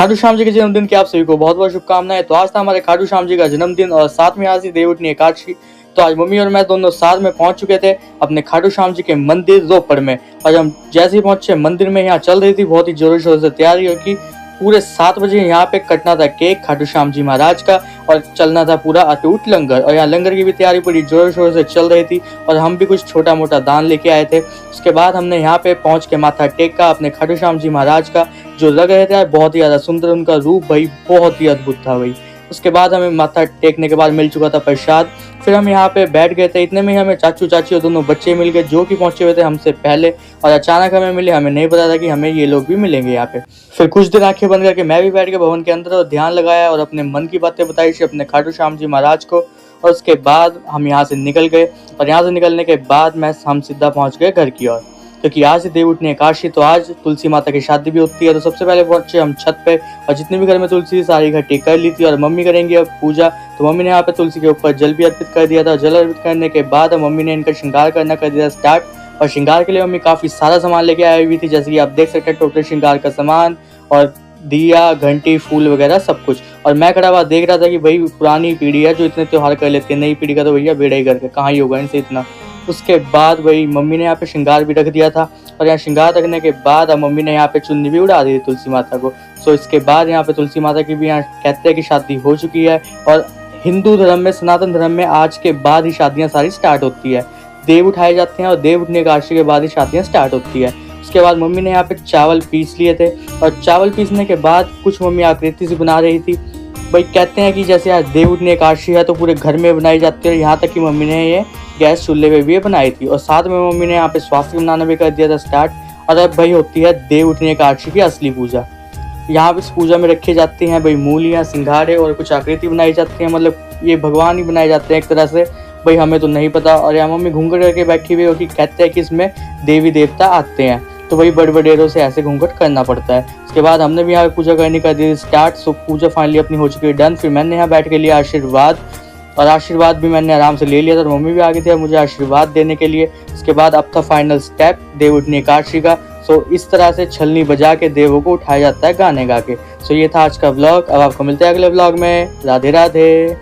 खाटू श्याम जी के जन्मदिन की आप सभी को बहुत बहुत शुभकामनाएं। तो आज था हमारे खाटू श्याम जी का जन्मदिन और साथ में आज ही देवउठनी एकादशी। तो आज मम्मी और मैं दोनों साथ में पहुंच चुके थे अपने खाटू श्याम जी के मंदिर रोपड़ में। और हम जैसे ही पहुंचे मंदिर में, यहाँ चल रही थी बहुत ही जोरों शोरों से तैयारी की। पूरे 7 बजे यहाँ पे कटना था केक खाटू श्याम जी महाराज का और चलना था पूरा अटूट लंगर। और यहाँ लंगर की भी तैयारी पूरी जोरों शोरों से चल रही थी और हम भी कुछ छोटा मोटा दान लेके आए थे। उसके बाद हमने यहाँ पे पहुंच के माथा टेका अपने खाटू श्याम जी महाराज का, जो लग रहे थे बहुत ही ज्यादा सुंदर, उनका रूप भाई बहुत ही अद्भुत था भाई। उसके बाद हमें माथा टेकने के बाद मिल चुका था प्रसाद। फिर हम यहाँ पे बैठ गए थे। इतने में ही हमें चाचू चाची और दोनों बच्चे मिल गए जो कि पहुंचे हुए थे हमसे पहले और अचानक हमें मिले। हमें नहीं पता था कि हमें ये लोग भी मिलेंगे यहाँ पे। फिर कुछ देर आंखें बंद करके मैं भी बैठ गया भवन के अंदर और ध्यान लगाया और अपने मन की बातें बताई अपने खाटू श्याम जी महाराज को। और उसके बाद हम यहाँ से निकल गए और यहाँ से निकलने के बाद हम सीधा पहुंच गए घर की ओर, क्योंकि आज ही देवउठनी एकादशी। तो आज तुलसी माता की शादी भी होती है। तो सबसे पहले पहुंचे हम छत पे और जितने भी घर में तुलसी सारी इकट्ठी कर ली थी और मम्मी करेंगी अब पूजा। तो मम्मी ने यहाँ पे तुलसी के ऊपर जल भी अर्पित कर दिया था। जल अर्पित करने के बाद मम्मी ने इनका श्रृंगार करना कर दिया स्टार्ट। और श्रृंगार के लिए मम्मी काफी सारा सामान लेके आई हुई थी, जैसे कि आप देख सकते हैं टोटल श्रृंगार का सामान और दिया, घंटी, फूल वगैरह सब कुछ। और मैं खड़ा हुआ देख रहा था कि भाई पुरानी पीढ़ी है जो इतने त्योहार कर लेती है, नई पीढ़ी का तो भैया बेड़ा ही करके कहाँ ही होगा इनसे इतना। उसके बाद भाई मम्मी ने यहाँ पे श्रृंगार भी रख दिया था और यहाँ श्रृंगार रखने के बाद मम्मी ने यहाँ पे चुन्नी भी उड़ा दी थी तुलसी माता को। सो इसके बाद यहाँ पे तुलसी माता की भी यहाँ कहते हैं कि शादी हो चुकी है। और हिंदू धर्म में, सनातन धर्म में आज के बाद ही शादियाँ सारी स्टार्ट होती है। देव उठाए जाते हैं और देव उठने एकादशी के बाद ही शादियाँ स्टार्ट होती है। उसके बाद मम्मी ने यहाँ पे चावल पीस लिए थे और चावल पीसने के बाद कुछ मम्मी आकृति सी बना रही थी। भाई कहते हैं कि जैसे आज देवउठनी एकादशी है तो पूरे घर में बनाई जाती है। यहाँ तक कि मम्मी ने ये गैस चूल्हे पे भी बनाई थी और साथ में मम्मी ने यहाँ पे स्वास्थ्य बनाना भी कर दिया था स्टार्ट। और अब भाई होती है देवउठनी एकादशी की असली पूजा। यहाँ पे इस पूजा में रखे जाते हैं भाई मूलियाँ, सिंघाड़े और कुछ आकृति बनाई जाती है। मतलब ये भगवान ही बनाए जाते हैं एक तरह से, भाई हमें तो नहीं पता। और यहाँ मम्मी घूंघट करके बैठी हुई होगी, कहते हैं कि इसमें देवी देवता आते हैं तो वही बड़े बडेरों से ऐसे घूंघट करना पड़ता है। उसके बाद हमने भी यहाँ पूजा करने का दी स्टार्ट। सो पूजा फाइनली अपनी हो चुकी है डन। फिर मैंने यहाँ बैठ के लिया आशीर्वाद और आशीर्वाद भी मैंने आराम से ले लिया था और मम्मी भी आ गई थी मुझे आशीर्वाद देने के लिए। उसके बाद अब था फाइनल स्टेप देवउठनी एकादशी का। सो इस तरह से छलनी बजा के देवों को उठाया जाता है गाने गा के। सो ये था आज का व्लॉग। अब आपको मिलते हैं अगले व्लॉग में। राधे राधे।